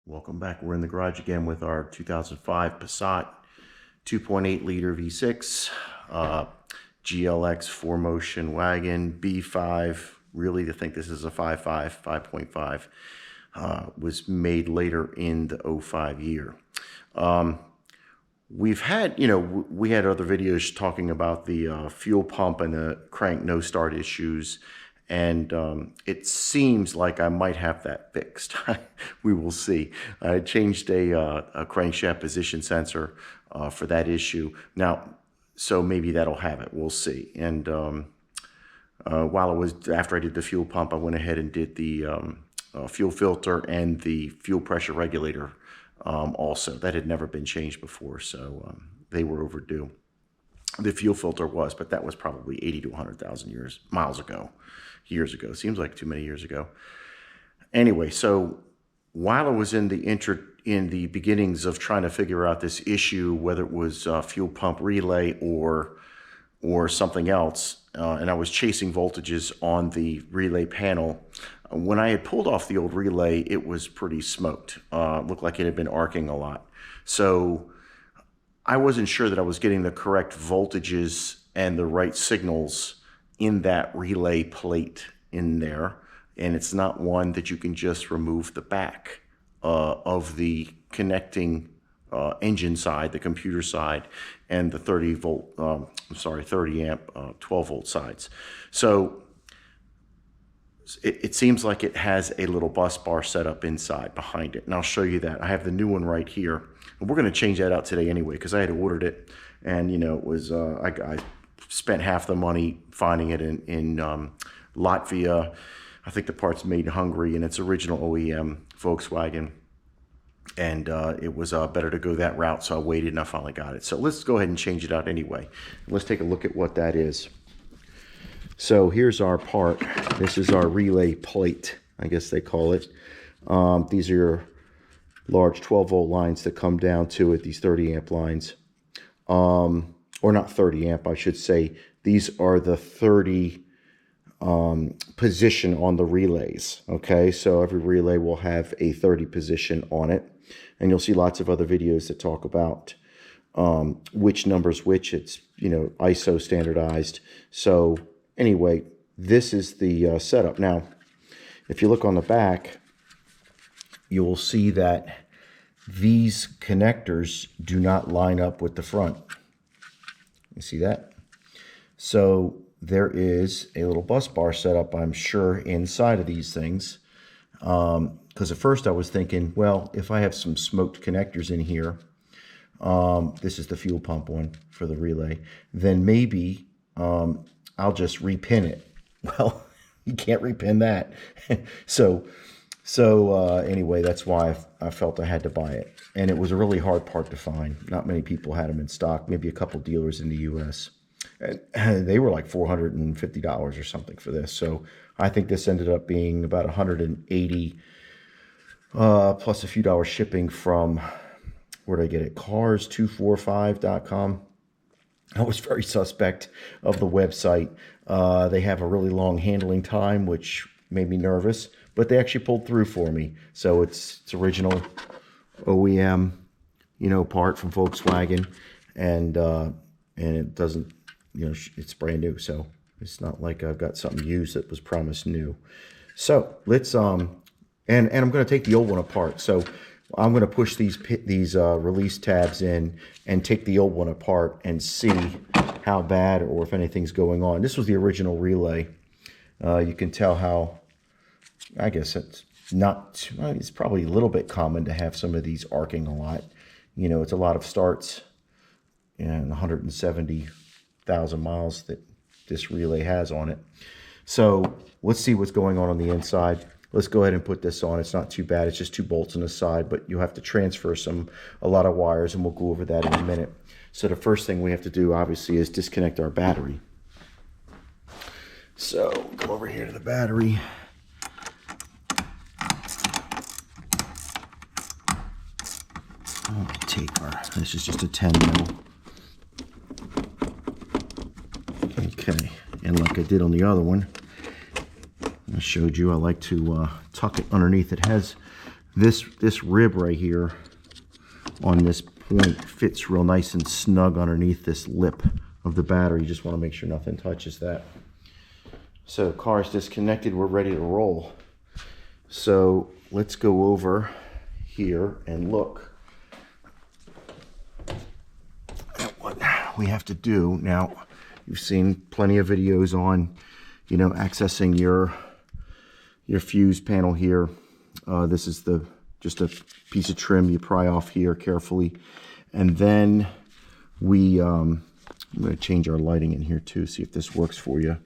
Welcome back. We're in the garage again with our 2005 Passat 2.8 liter V6 GLX 4Motion wagon B5. Really, to think this is a 5.5 was made later in the 05 year. We've had, we had other videos talking about the fuel pump and the crank no start issues. And it seems like I might have that fixed. We will see. I changed a crankshaft position sensor for that issue. Now, so maybe that'll have it. We'll see. And after I did the fuel pump, I went ahead and did the fuel filter and the fuel pressure regulator also. That had never been changed before, so they were overdue. The fuel filter was, but that was probably 80 to 100,000 years ago. Seems like too many years ago. Anyway, so while I was in the beginnings of trying to figure out this issue, whether it was fuel pump relay or something else, and I was chasing voltages on the relay panel, when I had pulled off the old relay, it was pretty smoked. Looked like it had been arcing a lot. So I wasn't sure that I was getting the correct voltages and the right signals in that relay plate in there. And it's not one that you can just remove the back of the connecting engine side, the computer side, and the 30 amp 12 volt sides. So it seems like it has a little bus bar set up inside behind it. And I'll show you that. I have the new one right here. And we're going to change that out today anyway, because I had ordered it. And, it was, I spent half the money finding it in Latvia. I think the part's made in Hungary, and it's original OEM Volkswagen. And it was better to go that route, so I waited and I finally got it. So let's go ahead and change it out anyway. Let's take a look at what that is. So here's our part. This is our relay plate, I guess they call it. These are your large 12 volt lines that come down to it, these 30 amp lines. Or not 30 amp, I should say. These are the 30 position on the relays. Okay, so every relay will have a 30 position on it. And you'll see lots of other videos that talk about which number's which. It's, ISO standardized. So anyway, this is the setup. Now, if you look on the back, you will see that these connectors do not line up with the front. You see that? So there is a little bus bar set up, I'm sure, inside of these things. Because at first I was thinking, well, if I have some smoked connectors in here, this is the fuel pump one for the relay, then maybe I'll just repin it. Well, you can't repin that. So anyway, that's why I felt I had to buy it. And it was a really hard part to find. Not many people had them in stock, maybe a couple dealers in the US. And they were like $450 or something for this. So I think this ended up being about $180 plus a few dollars shipping from, where did I get it? Cars245.com. I was very suspect of the website. They have a really long handling time, which made me nervous, but they actually pulled through for me. So it's original OEM, part from Volkswagen, and it doesn't, it's brand new. So it's not like I've got something used that was promised new. So let's and I'm going to take the old one apart. So I'm going to push these release tabs in and take the old one apart and see how bad or if anything's going on. This was the original relay. You can tell how, I guess it's not, it's probably a little bit common to have some of these arcing a lot. It's a lot of starts and 170,000 miles that this relay has on it. So let's see what's going on the inside. Let's go ahead and put this on. It's not too bad. It's just 2 bolts on the side, but you'll have to transfer a lot of wires, and we'll go over that in a minute. So the first thing we have to do, obviously, is disconnect our battery. So go over here to the battery. This is just a 10 mil. Okay, and like I did on the other one, I showed you I like to tuck it underneath. It has This rib right here on this point fits real nice and snug underneath this lip of the battery. You just want to make sure nothing touches that. So car is disconnected, we're ready to roll. So let's go over here and look at what we have to do. Now, you've seen plenty of videos on, you know, accessing your fuse panel here. This is just a piece of trim you pry off here carefully. And then I'm going to change our lighting in here too, see if this works for you.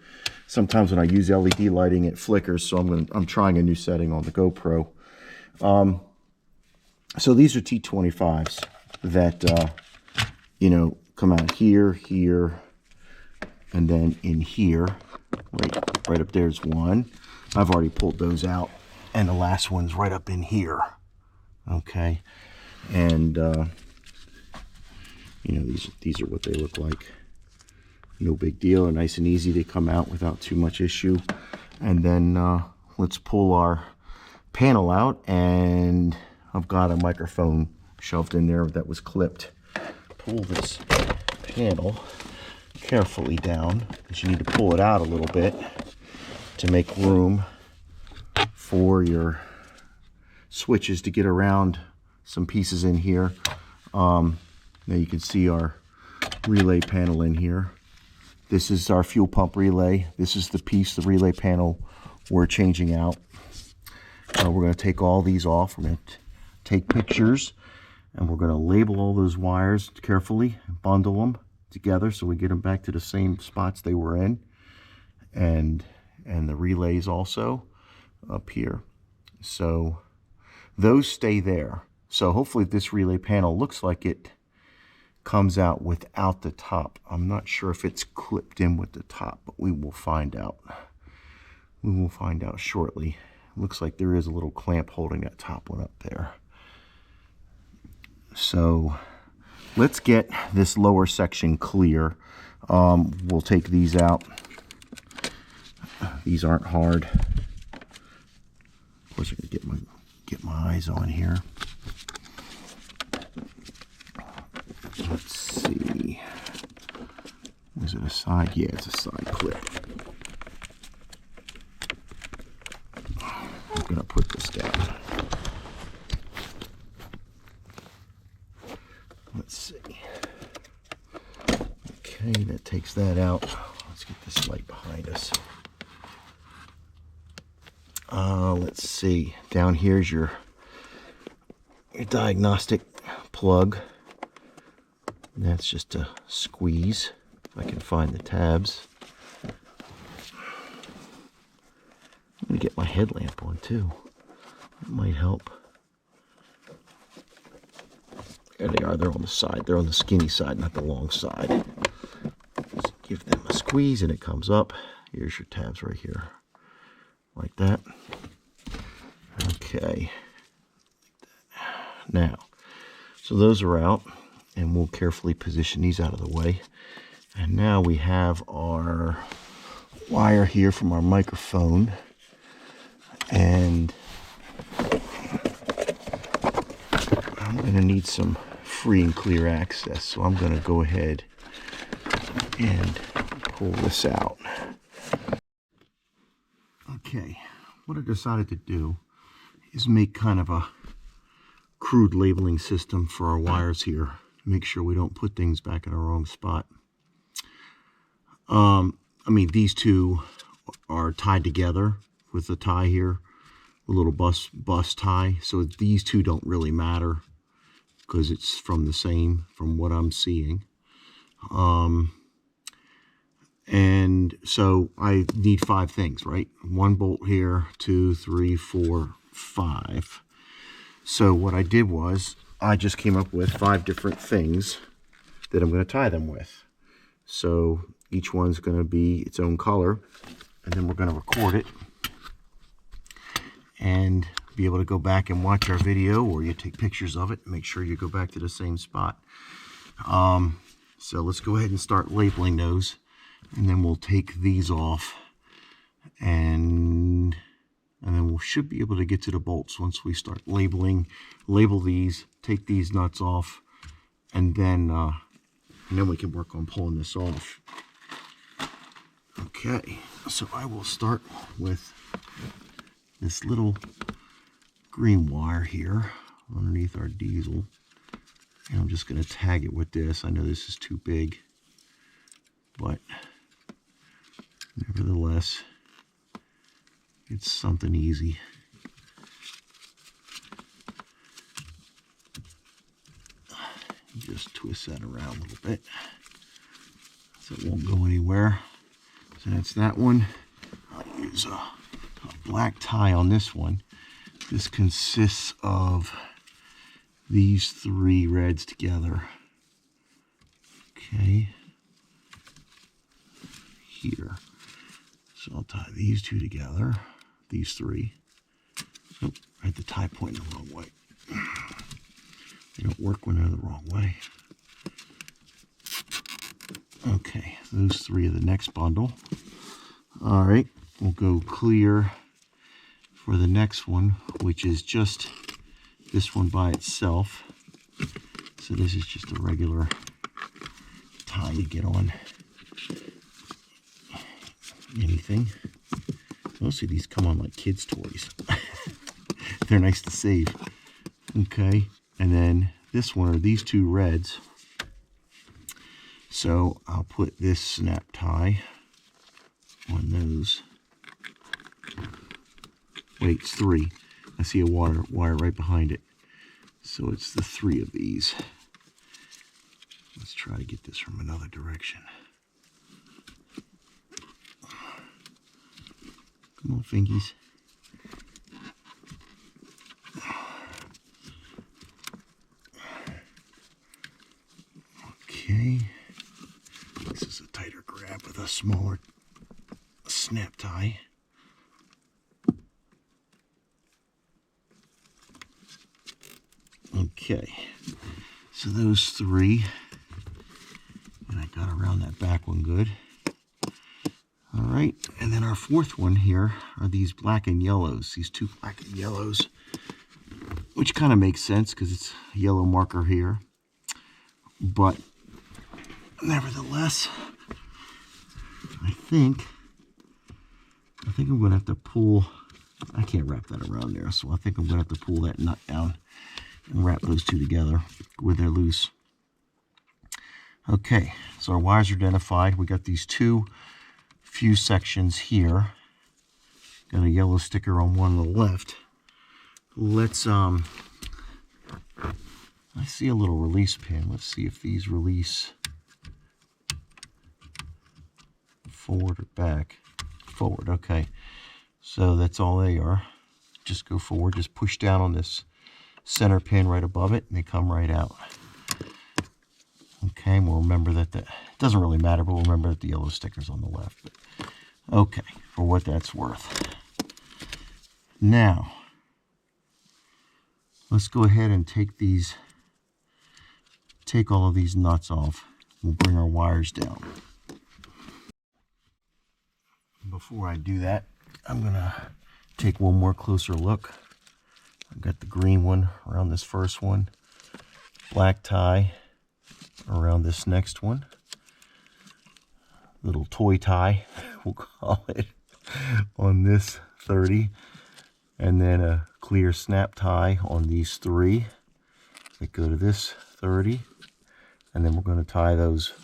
Sometimes when I use LED lighting, it flickers, so I'm trying a new setting on the GoPro. So these are T25s that, you know, come out here, here, and then in here. Right up there's one. I've already pulled those out, and the last one's right up in here. Okay, and you know, these are what they look like. No big deal. They're nice and easy. They come out without too much issue. And then let's pull our panel out, and I've got a microphone shoved in there that was clipped. Pull this panel carefully down, because you need to pull it out a little bit to make room for your switches to get around some pieces in here. Now you can see our relay panel in here. This is our fuel pump relay. This is the piece, the relay panel we're changing out. We're going to take all these off. We're going to take pictures, and we're going to label all those wires carefully, bundle them together so we get them back to the same spots they were in, and the relays also up here. So those stay there. So hopefully this relay panel looks like it comes out without the top. I'm not sure if it's clipped in with the top, but we will find out. We will find out shortly. Looks like there is a little clamp holding that top one up there. So let's get this lower section clear. We'll take these out. These aren't hard. Of course, I can get my eyes on here. Let's see. Is it a side? Yeah, it's a side clip. I'm gonna put this down. Let's see. Okay, that takes that out. Let's get this light behind us. Let's see. Down here's your diagnostic plug. That's just a squeeze. If I can find the tabs. I'm gonna get my headlamp on too. That might help. There they are. They're on the side. They're on the skinny side, not the long side. Just give them a squeeze and it comes up. Here's your tabs right here. Like that. Okay. Now, so those are out, and we'll carefully position these out of the way. And now we have our wire here from our microphone, and I'm going to need some free and clear access, so I'm going to go ahead and pull this out. Okay, what I decided to do is make kind of a crude labeling system for our wires here. Make sure we don't put things back in the wrong spot. I mean, these two are tied together with the tie here, a little bus tie. So these two don't really matter because it's from the same, from what I'm seeing. And so I need 5 things, right? 1 bolt here, 2, 3, 4, 5. So what I did was I just came up with 5 different things that I'm going to tie them with. So each one's going to be its own color, and then we're going to record it and be able to go back and watch our video, or you take pictures of it and make sure you go back to the same spot. So let's go ahead and start labeling those, and then we'll take these off and and then we should be able to get to the bolts once we start label these, take these nuts off, and then we can work on pulling this off. Okay, so I will start with this little green wire here underneath our diesel, and I'm just going to tag it with this. I know this is too big, but nevertheless, it's something easy. Just twist that around a little bit so it won't go anywhere. So that's that one. I'll use a black tie on this one. This consists of these 3 reds together. Okay. Here. So I'll tie these 2 together. These 3. Oh, I had the tie point the wrong way. They don't work when they're the wrong way. Okay, those 3 are the next bundle. All right, we'll go clear for the next one, which is just this one by itself. So this is just a regular tie you get on anything. Mostly these come on like kids' toys. They're nice to save. Okay, and then this one are these 2 reds. So I'll put this snap tie on those. Wait, it's 3. I see a wire right behind it. So it's the 3 of these. Let's try to get this from another direction. Come on, fingies. Okay. This is a tighter grab with a smaller snap tie. Okay. So those 3. And I got around that back one good. All right, and then our 4th one here are these black and yellows, these 2 black and yellows, which kind of makes sense because it's a yellow marker here. But nevertheless, I think I'm going to have to pull, I can't wrap that around there, so I think I'm going to have to pull that nut down and wrap those 2 together where they're loose. Okay, so our wires are identified. We got these 2 fuse sections here. Got a yellow sticker on one on the left. Let's I see a little release pin. Let's see if these release forward or back. Forward, okay. So that's all they are. Just go forward, just push down on this center pin right above it and they come right out. Okay, and we'll remember that it doesn't really matter, but we'll remember that the yellow sticker's on the left. But, okay, for what that's worth. Now, let's go ahead and take all of these nuts off. We'll bring our wires down. Before I do that, I'm gonna take one more closer look. I've got the green one around this first one, black tie around this next one, little toy tie, we'll call it, on this 30, and then a clear snap tie on these 3 that go to this 30, and then we're going to tie those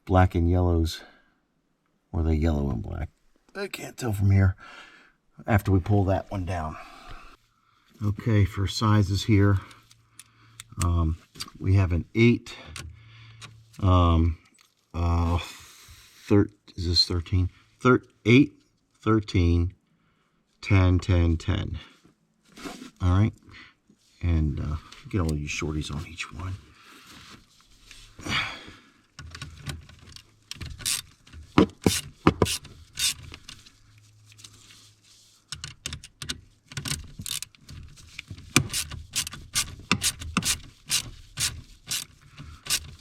black and yellows, or the yellow and black, I can't tell from here, after we pull that one down. Okay, for sizes here, we have an 8, is this 13? 8, 13, 10, 10, 10. All right, and get all these shorties on each one.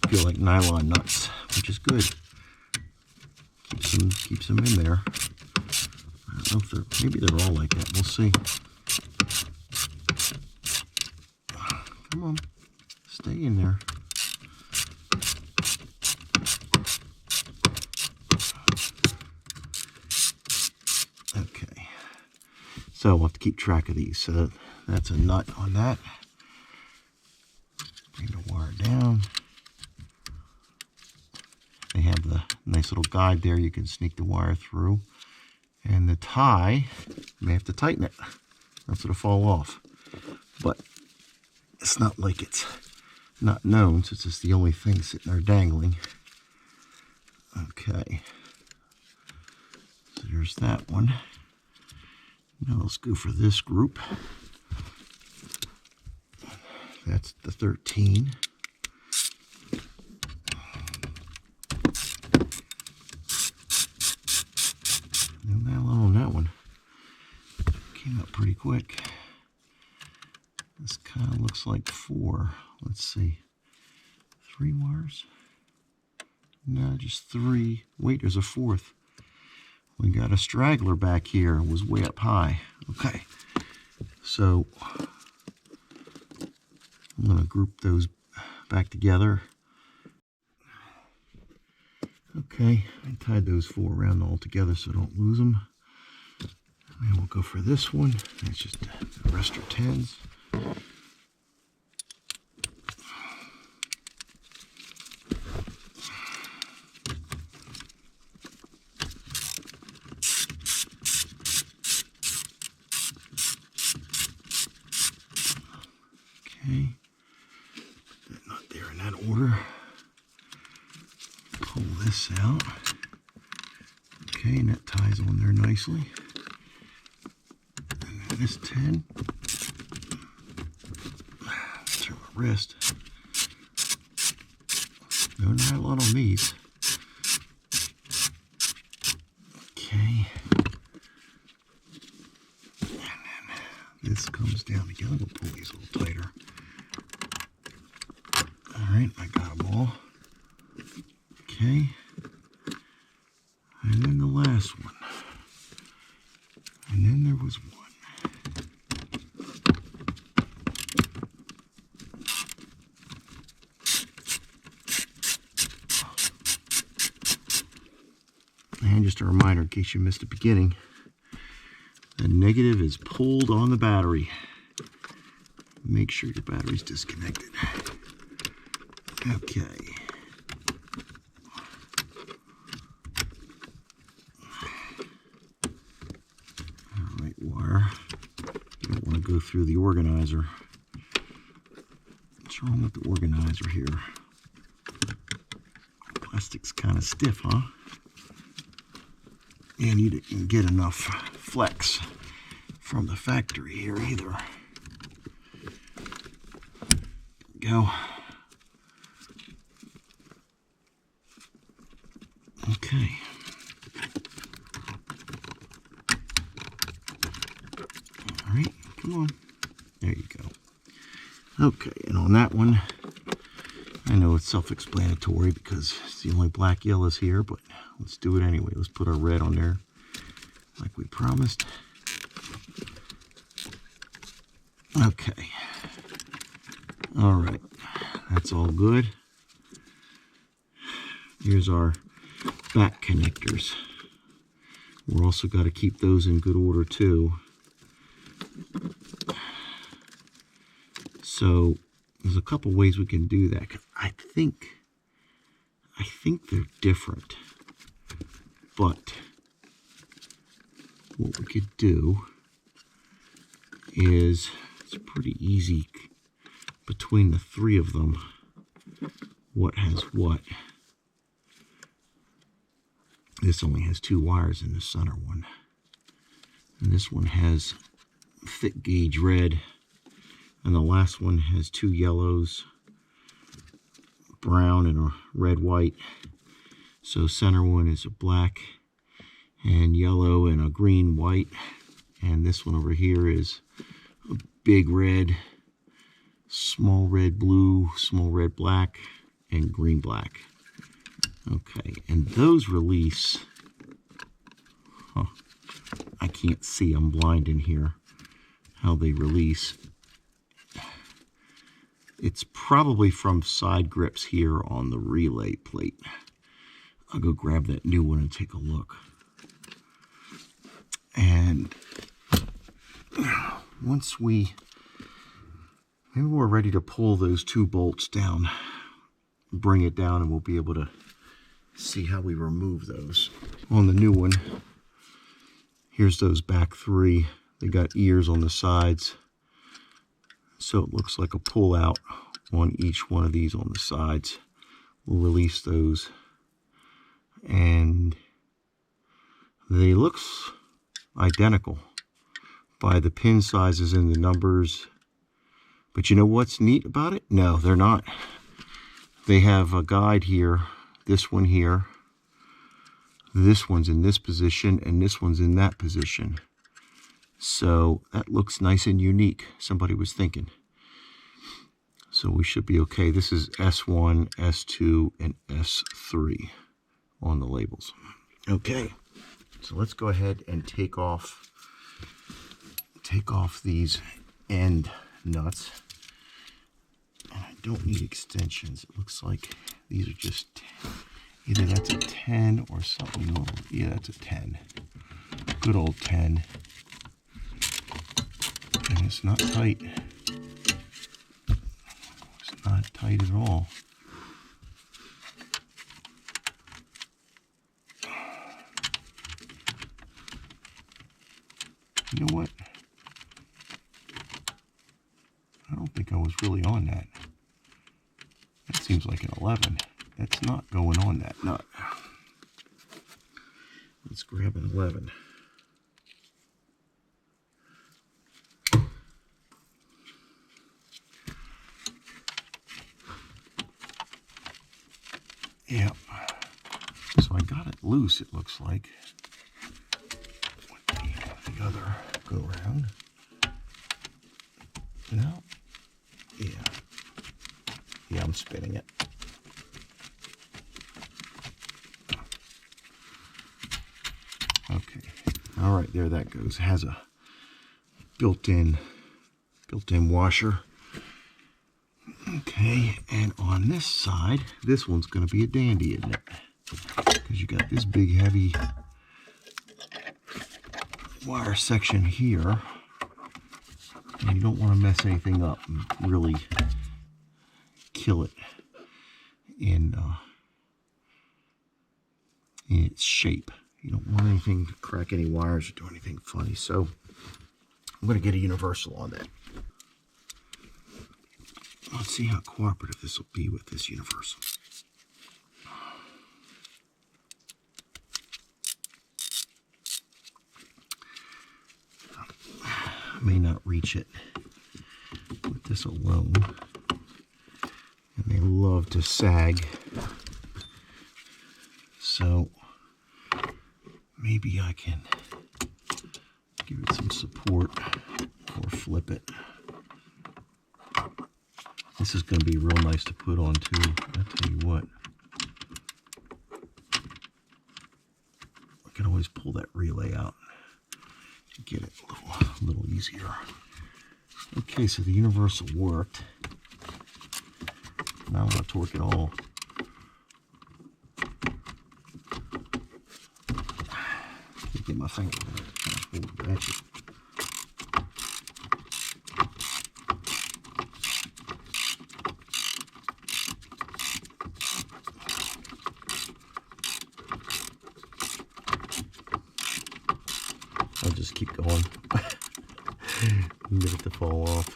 Feel like nylon nuts, which is good. Keeps them in there. don't know if maybe they're all like that. We'll see. Come on, stay in there. Okay, so we'll have to keep track of these. So that's a nut on that. Bring the wire down. They have the nice little guide there. You can sneak the wire through. And the tie, you may have to tighten it. Else it'll fall off. But it's not like it's not known, since it's the only thing sitting there dangling. Okay. So there's that one. Now let's go for this group. That's the 13. And that on that one came up pretty quick. This kind of looks like 4. Let's see. 3 wires? No, just 3. Wait, there's a 4th. We got a straggler back here. It was way up high. Okay. So I'm going to group those back together. Okay, I tied those 4 around all together so I don't lose them. And we'll go for this one. It's just the rest are 10s. Okay, put that nut there in that order. Pull this out. Okay, and that ties on there nicely. And then this 10. Turn my wrist. No, not a lot on these. Okay. And then this comes down together. We'll pull these a little tighter. Alright, I got them all. Okay. And then the last one. And then there was one. And just a reminder in case you missed the beginning, the negative is pulled on the battery. Make sure your battery's disconnected. Okay. Alright, wire. You don't want to go through the organizer. What's wrong with the organizer here? Plastic's kind of stiff, huh? And you didn't get enough flex from the factory here either. There we go. Okay. All right, come on. There you go. Okay, and on that one, I know it's self-explanatory because it's the only black yellows here, but let's do it anyway. Let's put our red on there like we promised. Okay. All right. That's all good. Here's our back connectors. We're also got to keep those in good order too. So there's a couple ways we can do that. I think they're different, but what we could do is, it's pretty easy between the 3 of them what has what. This only has 2 wires in the center one, and this one has thick gauge red, and the last one has 2 yellows, brown and a red white. So center one is a black and yellow and a green white, and this one over here is a big red, small red blue, small red black, and green black. Okay, and those release I can't see, I'm blind in here, how they release. It's probably from side grips here on the relay plate. I'll go grab that new one and take a look. And once maybe we're ready to pull those 2 bolts down, bring it down, and we'll be able to see how we remove those. On the new one, here's those back 3. They got ears on the sides, so it looks like a pull out on each one of these on the sides. We'll release those, and they look identical by the pin sizes and the numbers. But you know what's neat about it? No, they're not. They have a guide here, this one here, this one's in this position, and this one's in that position. So that looks nice and unique. Somebody was thinking. So we should be okay. This is S1, S2, and S3 on the labels. Okay, so let's go ahead and take off these end nuts. And I don't need extensions. It looks like these are just either that's a 10 or something. Yeah, that's a 10. Good old 10. And it's not tight. It's not tight at all. You know what? I don't think I was really on that. That seems like an 11. That's not going on that nut. Let's grab an 11. Yeah. So I got it loose, it looks like. With the other go around. No. Yeah. Yeah, I'm spinning it. Okay. All right, there that goes. It has a built-in washer. Okay, and on this side, this one's going to be a dandy, isn't it? Because you got this big, heavy wire section here. And you don't want to mess anything up and really kill it in its shape. You don't want anything to crack any wires or do anything funny. So I'm going to get a universal on that. Let's see how cooperative this will be with this universal. I may not reach it with this alone. And they love to sag. So maybe I can give it some support or flip it. This is going to be real nice to put on too. I'll tell you what. I can always pull that relay out and get it a little easier. Okay, so the universal worked. Now I'm going to torque it all. Can't get my finger on it. Ratchet. I'll just keep going. Get it to fall off.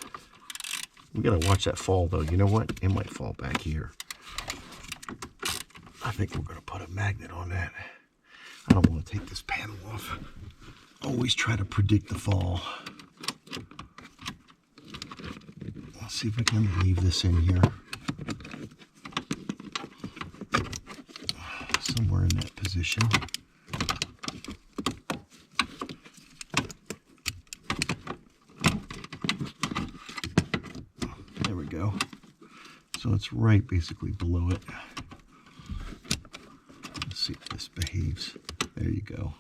We gotta watch that fall though. You know what? It might fall back here. I think we're gonna put a magnet on that. I don't want to take this panel off. Always try to predict the fall. Let's see if we can leave this in here. Somewhere in that position. There we go. So it's right basically below it. Let's see if this behaves. There you go.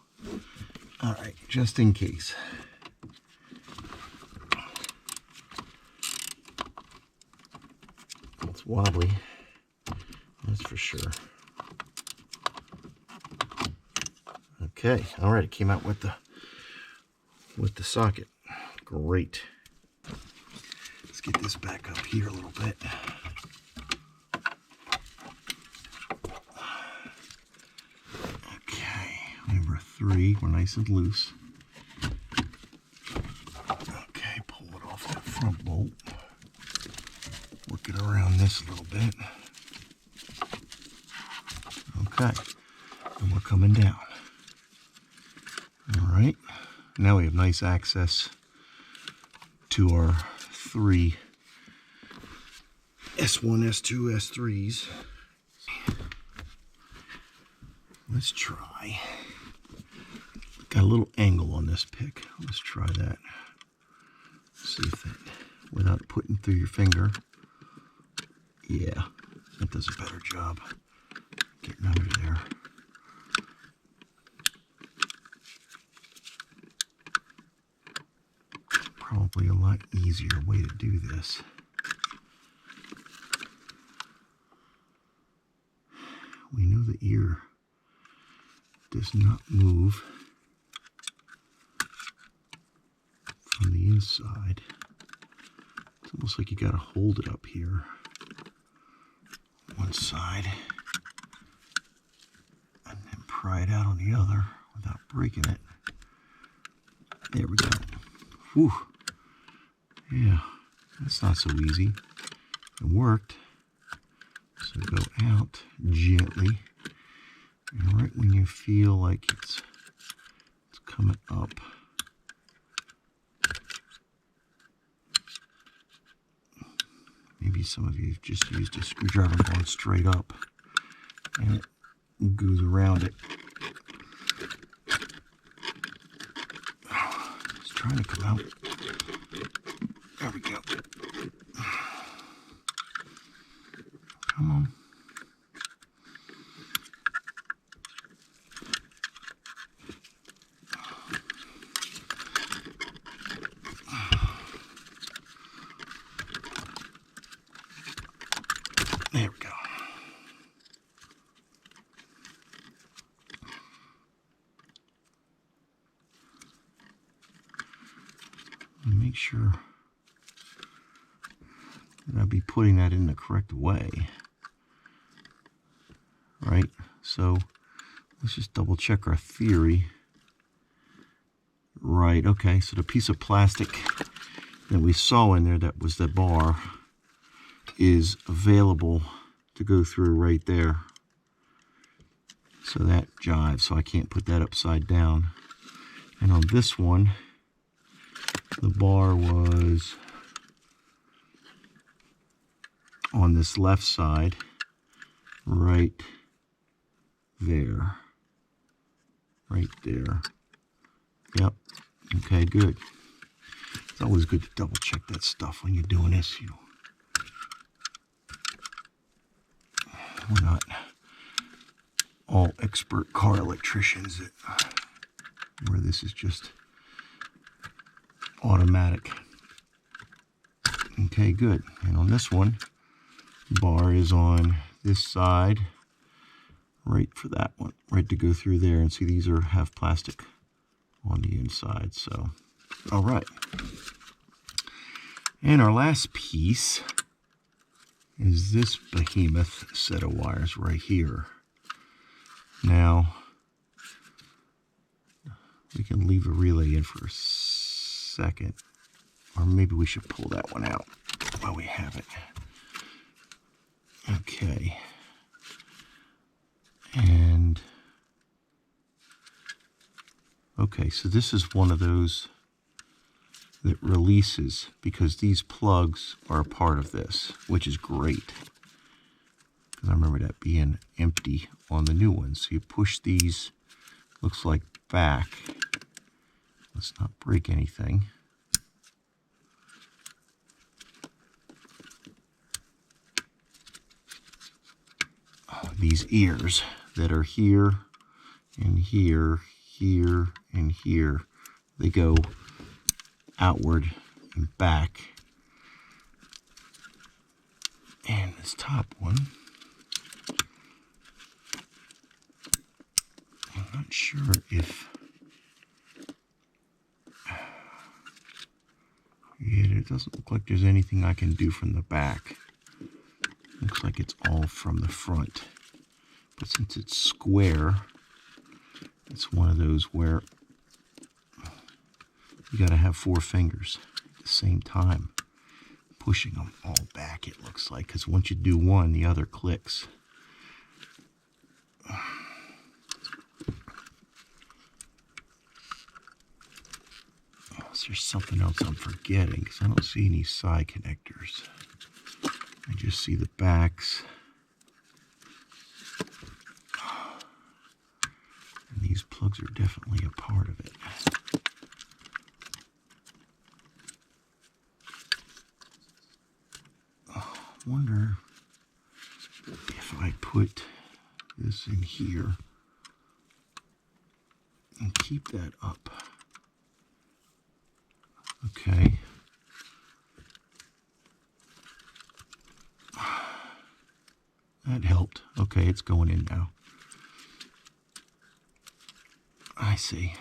All right, just in case. It's wobbly, that's for sure. Okay, all right, it came out with the socket. Great. Let's get this back up here a little bit. Okay, number 3, we're nice and loose. Okay, pull it off that front bolt. Work it around this a little bit. Okay, and we're coming down. All right, now we have nice access to our 3 S1, S2, S3s. Let's try. Got a little angle on this pick. Let's try that. See if that, without putting through your finger. Yeah, that does a better job getting under there. Probably a lot easier way to do this. We know the ear does not move from the inside. It's almost like you got to hold it up here, one side, and then pry it out on the other without breaking it. There we go. Whew. Yeah, that's not so easy. It worked. So go out gently, and right when you feel like it's coming up, maybe some of you have just used a screwdriver going straight up, and it goes around it. It's trying to come out. There we go. Come on. There we go. Make sure that I'll be putting that in the correct way. Right? So let's just double check our theory. Right, okay, so the piece of plastic that we saw in there that was the bar is available to go through right there. So that jives, so I can't put that upside down. And on this one, the bar was on this left side, right there. Right there. Yep. Okay, good. It's always good to double check that stuff when you're doing this. You know, we're not all expert car electricians where this is just automatic. Okay, good. And on this one, the bar is on this side, right for that one, right to go through there. And see, these have plastic on the inside. So, all right. And our last piece is this behemoth set of wires right here. Now, we can leave a relay in for a second, or maybe we should pull that one out while we have it. Okay. And okay, so this is one of those that releases because these plugs are a part of this, which is great. Because I remember that being empty on the new ones. So you push these, looks like back. Let's not break anything. These ears that are here and here, here, and here. They go outward and back. And this top one, I'm not sure if, yeah, it doesn't look like there's anything I can do from the back. Looks like it's all from the front. But since it's square, it's one of those where you got to have 4 fingers at the same time, pushing them all back, it looks like, because once you do one, the other clicks. Unless there's something else I'm forgetting, because I don't see any side connectors. I just see the backs. And these plugs are definitely a part of it. Wonder if I put this in here and keep that up. Okay. That helped. Okay, it's going in now. I see.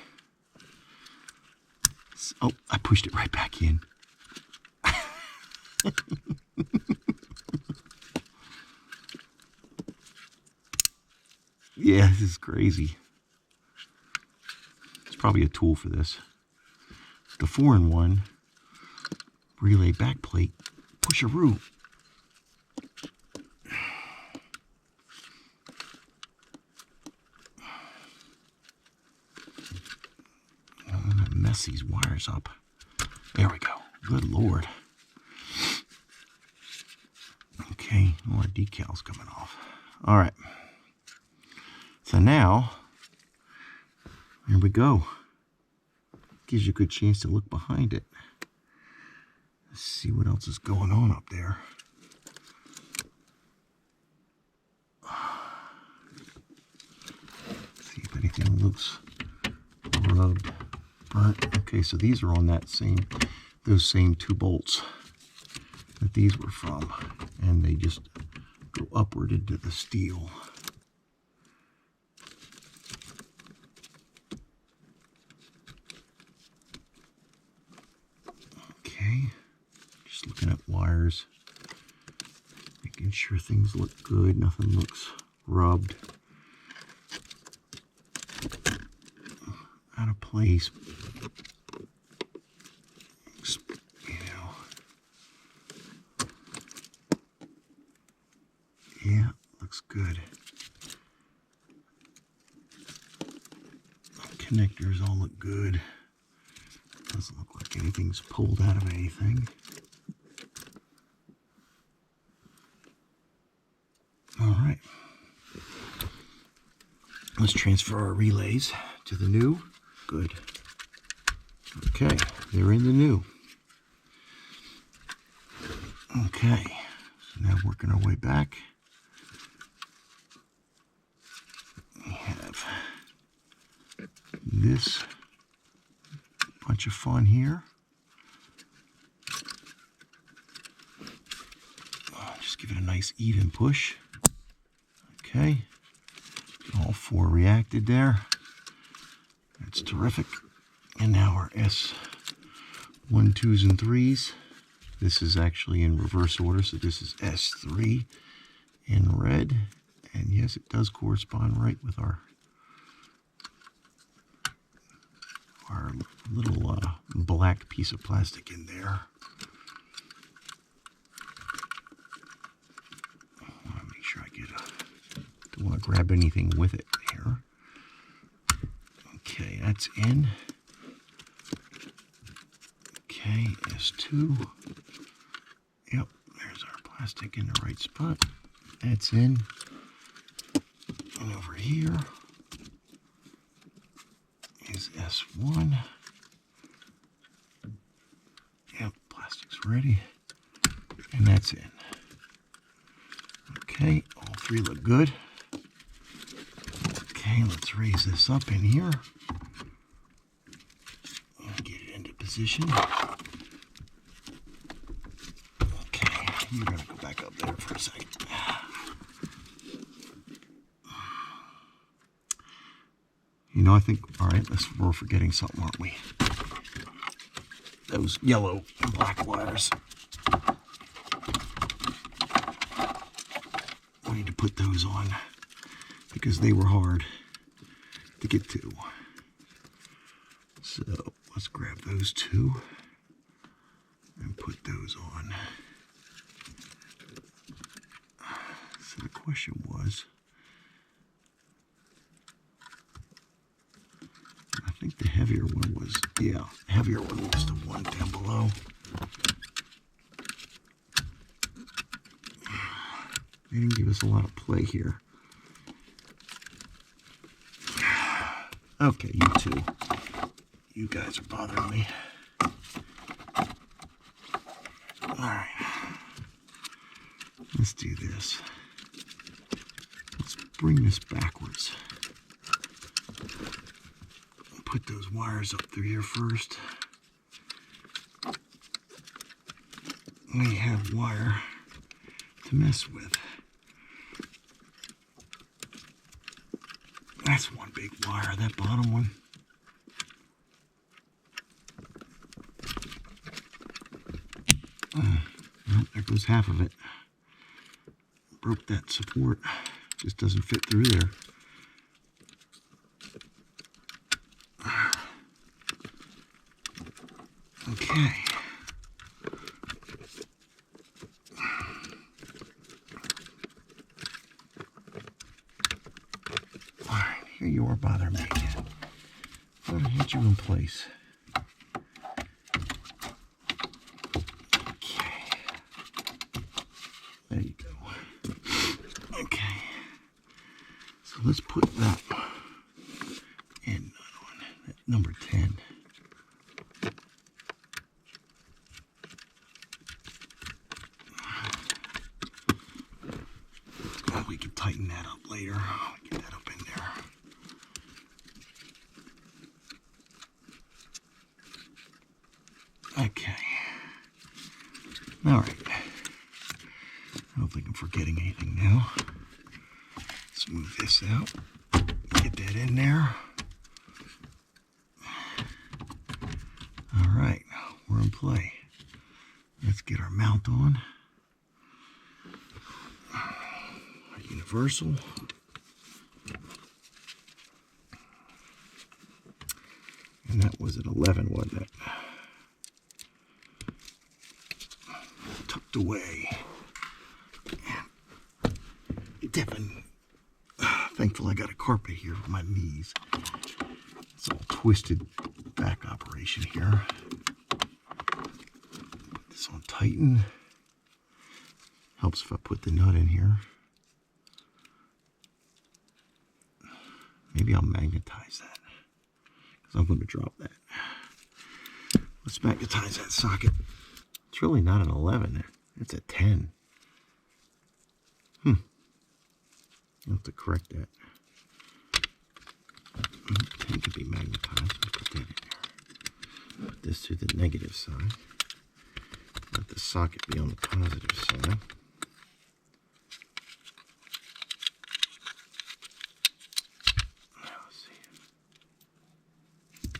Oh, I pushed it right back in. Yeah, this is crazy. It's probably a tool for this. The 4-in-1 relay backplate pusheroo. I'm gonna mess these wires up. There we go. Good Lord. Okay, more decals coming off. All right. So now, here we go. Gives you a good chance to look behind it. Let's see what else is going on up there. See if anything looks rubbed, burnt. Okay, so these are on those same 2 bolts that these were from, and they just go upward into the steel. Okay, just looking at wires, making sure things look good, nothing looks rubbed, out of place, you know. Yeah, looks good. Connectors all look good. Doesn't look like anything's pulled out of anything. All right. Let's transfer our relays to the new. Good. Okay, they're in the new. Okay, so now working our way back. We have this bunch of fun here. Just give it a nice even push. Okay, all 4 reacted there. That's terrific. And now our S1, 2s, and 3s. This is actually in reverse order, so this is S3 in red. And yes, it does correspond right with our little black piece of plastic in there. I want to make sure I get don't want to grab anything with it here. Okay, that's in. Okay, S2. Yep, there's our plastic in the right spot. That's in. And over here is S1. Yep, plastic's ready. And that's in. Okay, all 3 look good. Okay, let's raise this up in here. position. Okay, you're gonna go back up there for a second. You know, I think, all right, we're forgetting something, aren't we? Those yellow and black wires. We need to put those on because they were hard to get to. So let's grab those two and put those on. So the question was, I think the heavier one was, yeah, the heavier one was the one down below. They didn't give us a lot of play here. Okay, you two. You guys are bothering me. All right. Let's do this. Let's bring this backwards. Put those wires up through here first. We have wire to mess with. That's one big wire, that bottom one. Well, there goes half of it. Broke that support. Just doesn't fit through there. Okay. All right, here you are bothering me again. I'm gonna hit you in place. Okay. There you go. Okay. So let's put that end on that number 10. We can tighten that up later. Get that up in there. Okay. All right. I don't think I'm forgetting anything now. Let's move this out. Get that in there. All right. We're in play. Let's get our mount on. Universal. And that was at 11, wasn't it? Tucked away. Dipping. Thankful I got a carpet here for my knees. It's all twisted back operation here. Put this on tighten. Helps if I put the nut in here. Maybe I'll magnetize that, because I'm going to drop that. Let's magnetize that socket. It's really not an 11. It's a 10. I'll have to correct that. 10 can be magnetized. I'll put that in there. Put this to the negative side. Let the socket be on the positive side.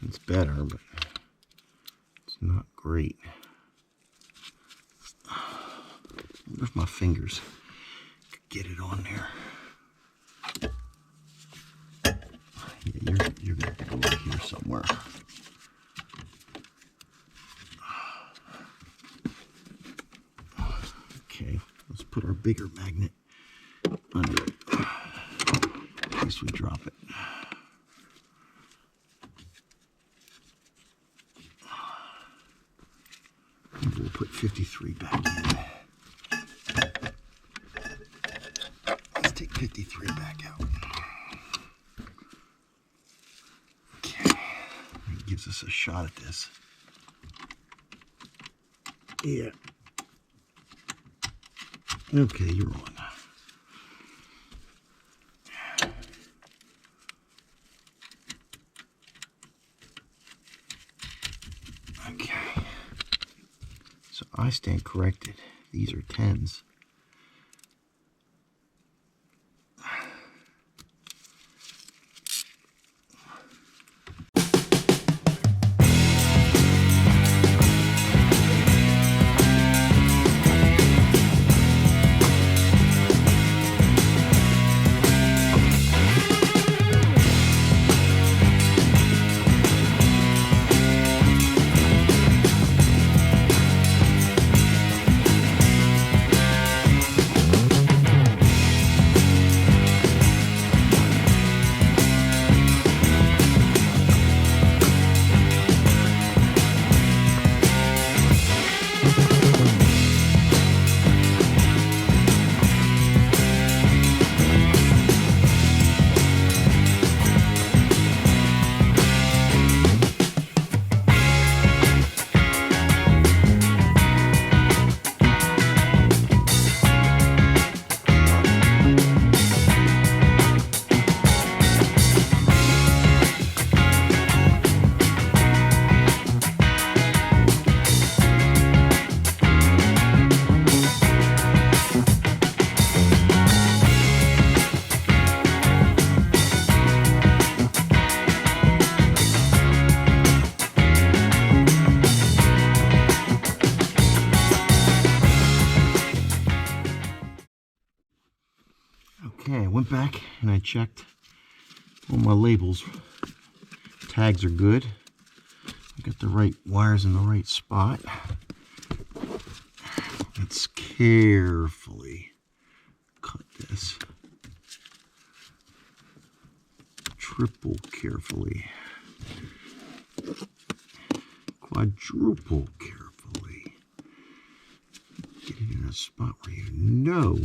It's better, but it's not great. I wonder if my fingers could get it on there. Yeah, you're going to have to go over here somewhere. Okay, let's put our bigger magnet under it. In case we drop it. We'll put 53 back in. Let's take 53 back out. Okay. It gives us a shot at this. Yeah. Okay, you're on. Okay. I stand corrected. These are 10s. Okay, I went back and I checked all my labels. Tags are good. I got the right wires in the right spot. Let's carefully cut this. Triple carefully. Quadruple carefully. Get it in a spot where you know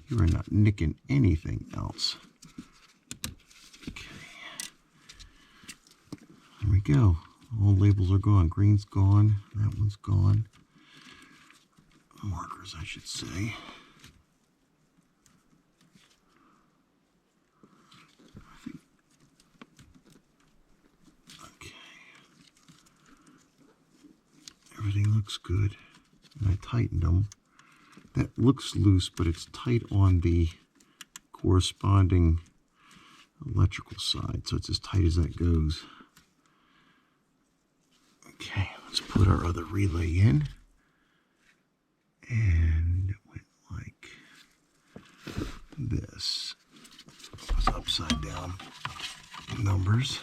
you are not nicking anything else. Okay. There we go. All labels are gone. Green's gone. That one's gone. Markers, I should say. Okay. Everything looks good. And I tightened them. That looks loose, but it's tight on the corresponding electrical side, so it's as tight as that goes. Okay, let's put our other relay in. And it went like this. It's upside down numbers.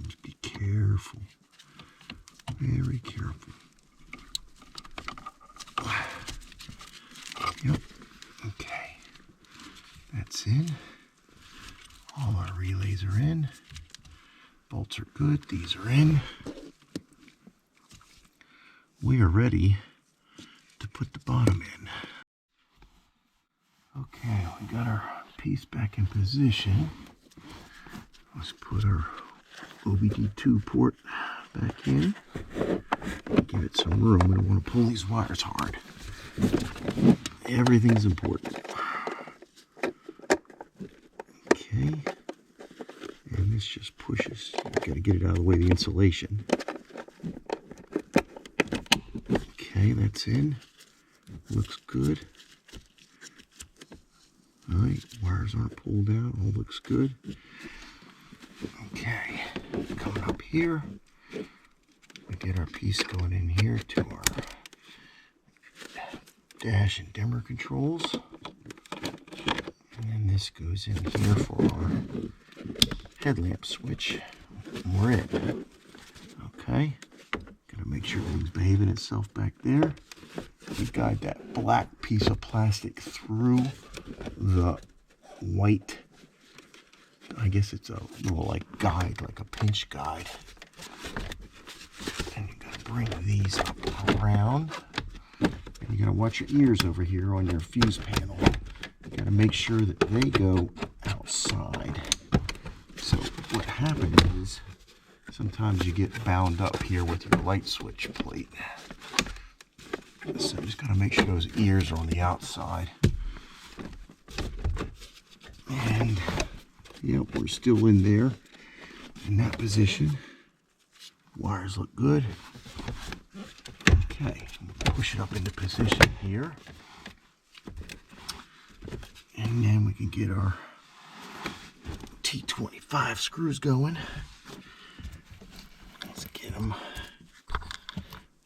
Just be careful. Very careful. Yep. Okay. That's in. All our relays are in. Bolts are good. These are in. We are ready to put the bottom in. Okay, we got our piece back in position. Let's put our OBD2 port back in. Give it some room. We don't want to pull these wires hard. Everything's important. Okay. And this just pushes. You've got to get it out of the way of the insulation. Okay, that's in. Looks good. Alright, wires aren't pulled out. All looks good. Okay, coming up here. We get our piece going in here to our dash and dimmer controls. And then this goes in here for our headlamp switch. And we're in. Okay. Gotta make sure everything's behaving itself back there. We guide that black piece of plastic through the white, I guess it's a little like guide, like a pinch guide. And you gotta bring these up around. And you gotta watch your ears over here on your fuse panel. You gotta make sure that they go outside. So what happens is sometimes you get bound up here with your light switch plate. So you just gotta make sure those ears are on the outside. And yep, we're still in there. in that position. Wires look good. Okay, push it up into position here. And then we can get our T25 screws going. Let's get them.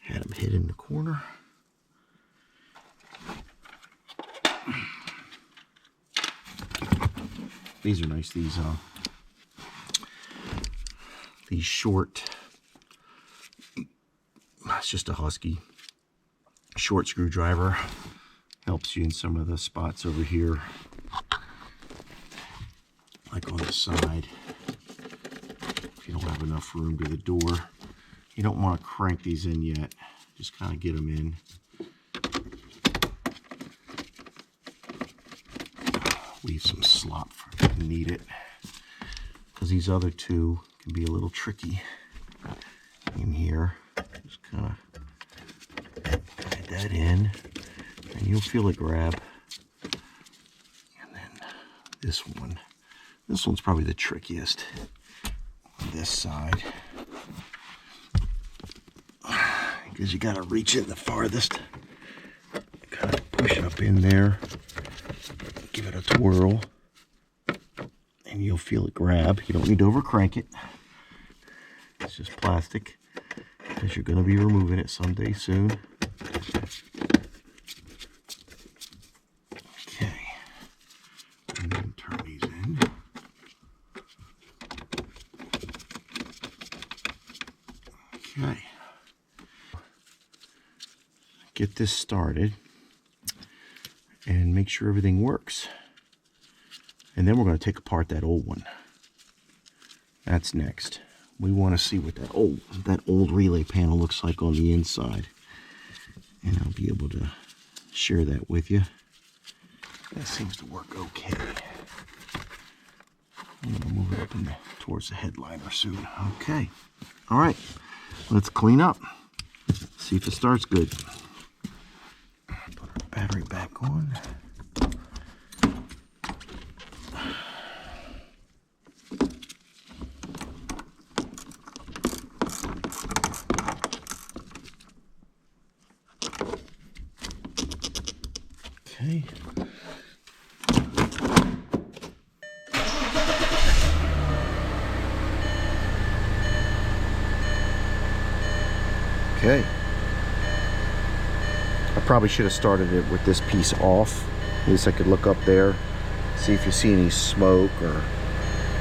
Had them hit in the corner. These are nice. These short. It's just a Husky short screwdriver. Helps you in some of the spots over here, like on the side. If you don't have enough room to the door, you don't want to crank these in yet. Just kind of get them in. Leave some slop for if you need it, because these other two can be a little tricky in here. Just kind of add that in, and you'll feel it grab. And then this one's probably the trickiest on this side, because you got to reach it the farthest. Kind of push it up in there. Give it a twirl, and you'll feel it grab. You don't need to over crank it. It's just plastic, because you're going to be removing it someday soon. Okay, and then turn these in. Okay, get this started and make sure everything works. And then we're going to take apart that old one. That's next. We want to see what that old relay panel looks like on the inside. And I'll be able to share that with you. That seems to work okay. I'm going to move it up towards the headliner soon. Okay. All right. Let's clean up. See if it starts good. Put our battery back on. Okay. Okay. I probably should have started it with this piece off. At least I could look up there, see if you see any smoke or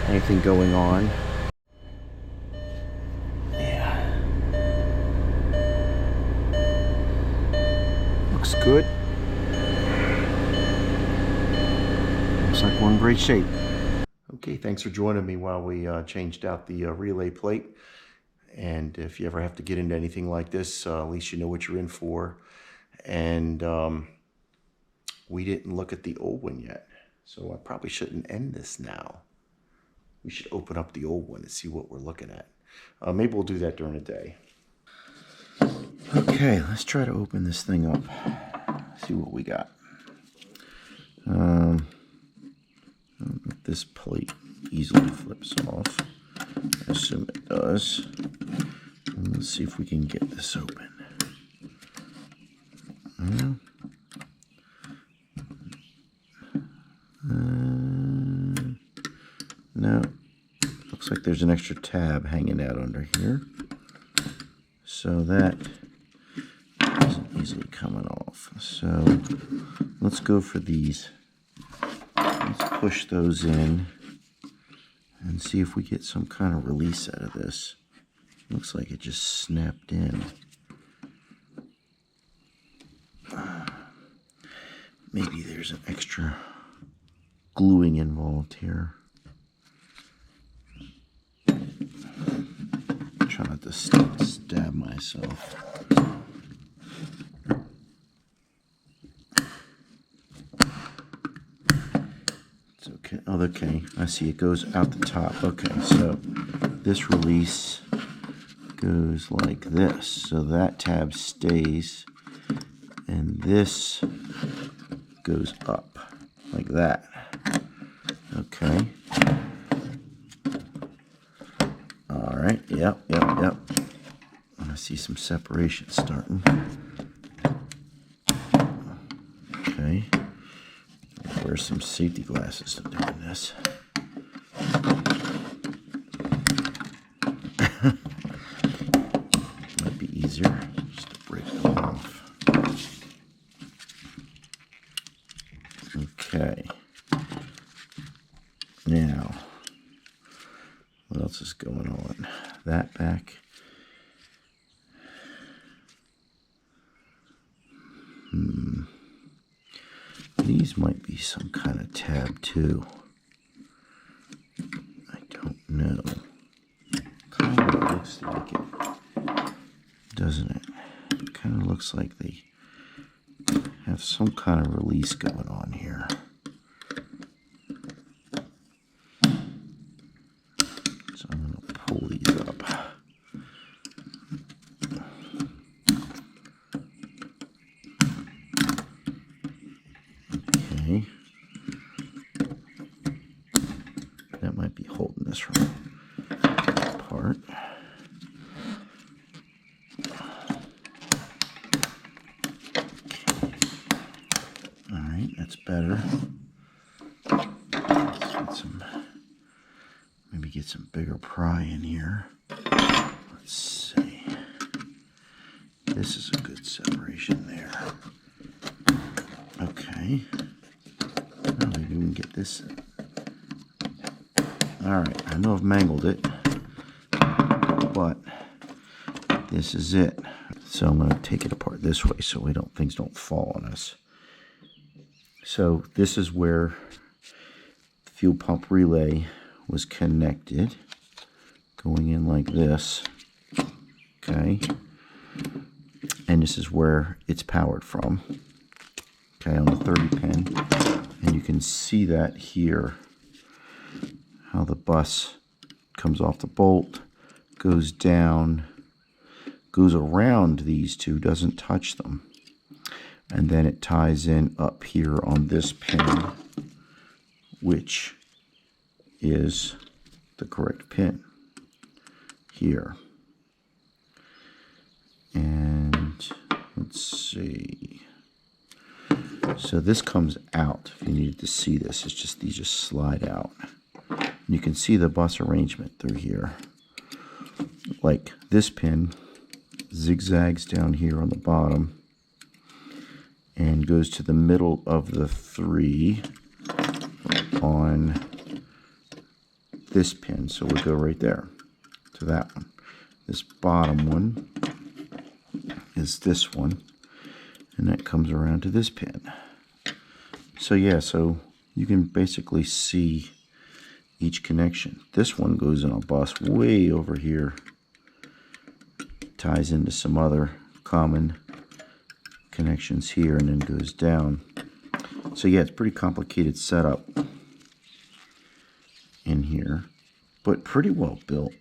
anything going on. Yeah. Looks good. Looks like we're in great shape. Okay, thanks for joining me while we changed out the relay plate. And if you ever have to get into anything like this, at least you know what you're in for. And we didn't look at the old one yet, so I probably shouldn't end this now. We should open up the old one and see what we're looking at. Maybe we'll do that during the day. Okay, let's try to open this thing up. See what we got. I don't know if this plate easily flips off. I assume it does. And let's see if we can get this open. No. Looks like there's an extra tab hanging out under here. So that isn't easily coming off. So let's go for these. Let's push those in and see if we get some kind of release out of this. Looks like it just snapped in. Maybe there's an extra gluing involved here. Try not to stab myself. It's okay. Oh, okay. I see it goes out the top. Okay, so this release goes like this. So that tab stays, and this goes up like that. Okay. right. Yep. I see some separation starting. Okay. Wear some safety glasses to doing this. Might be easier just to break them off. Okay. Now, what else is going on? That back. These might be some kind of tab too. I don't know. Kind of looks like it, doesn't it? It kind of looks like they have some kind of release going on here. So I'm going to pull these up. Okay. That might be holding this right apart. All right, that's better. Maybe get some bigger pry in here. Let's see. This is a good separation there. Okay. Now maybe we can get this. All right, I know I've mangled it, but this is it. So I'm going to take it apart this way so things don't fall on us. So this is where the fuel pump relay was connected, going in like this. Okay. And this is where it's powered from. Okay, on the 30 pin. And you can see that here, how the bus comes off the bolt, goes down, goes around these two, doesn't touch them. And then it ties in up here on this pin, which is the correct pin here. And let's see. So this comes out. If you needed to see this, it's just these just slide out. And you can see the bus arrangement through here. Like this pin zigzags down here on the bottom and goes to the middle of the 3 on this pin. So we'll go right there to that one. This bottom one is this one, and that comes around to this pin. So yeah, so you can basically see each connection. This one goes in a bus way over here, ties into some other common connections here, and then goes down. So yeah, it's pretty complicated setup in here, but pretty well built.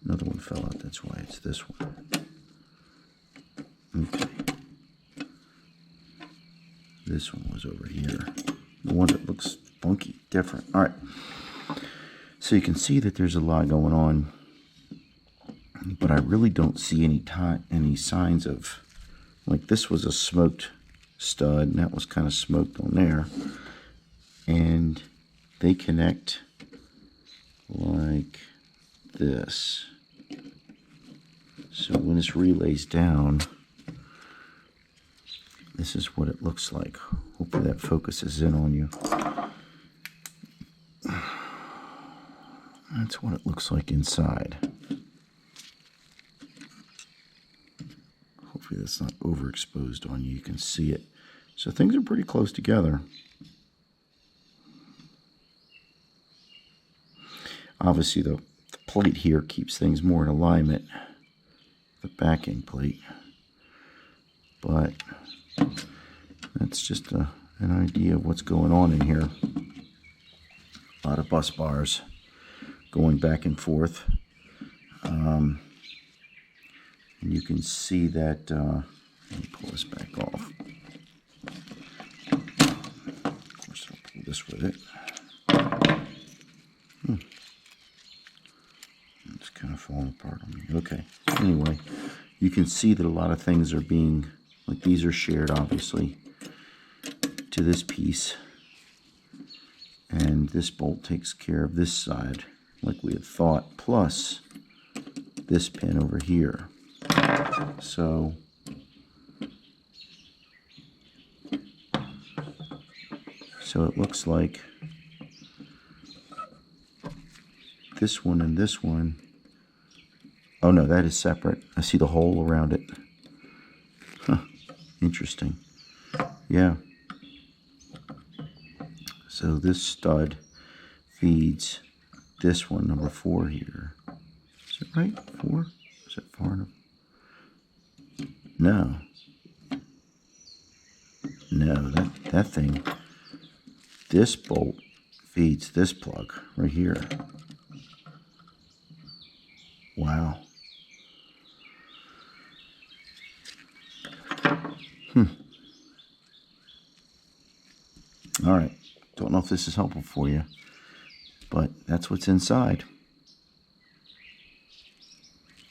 Another one fell out, that's why it's this one. Okay. This one was over here. The one that looks funky, different. All right. So you can see that there's a lot going on, but I really don't see any signs of, like this was a smoked stud, and that was kind of smoked on there. And they connect like this. So when this relay's down, this is what it looks like. Hopefully that focuses in on you. That's what it looks like inside. Hopefully that's not overexposed on you. You can see it. So things are pretty close together. Obviously the plate here keeps things more in alignment, the backing plate. But that's just an idea of what's going on in here. A lot of bus bars going back and forth. And you can see that, let me pull this back off. Of course, I'll pull this with it. It's you can see that a lot of things are being, like these are shared obviously to this piece, and this bolt takes care of this side like we had thought, plus this pin over here. So it looks like this one and this one. Oh no, that is separate. I see the hole around it. Huh, interesting. Yeah. So this stud feeds this one, number 4 here. Is it right? 4? Is it far enough? No. No, that thing. This bolt feeds this plug right here. Wow. All right. Don't know if this is helpful for you, but that's what's inside.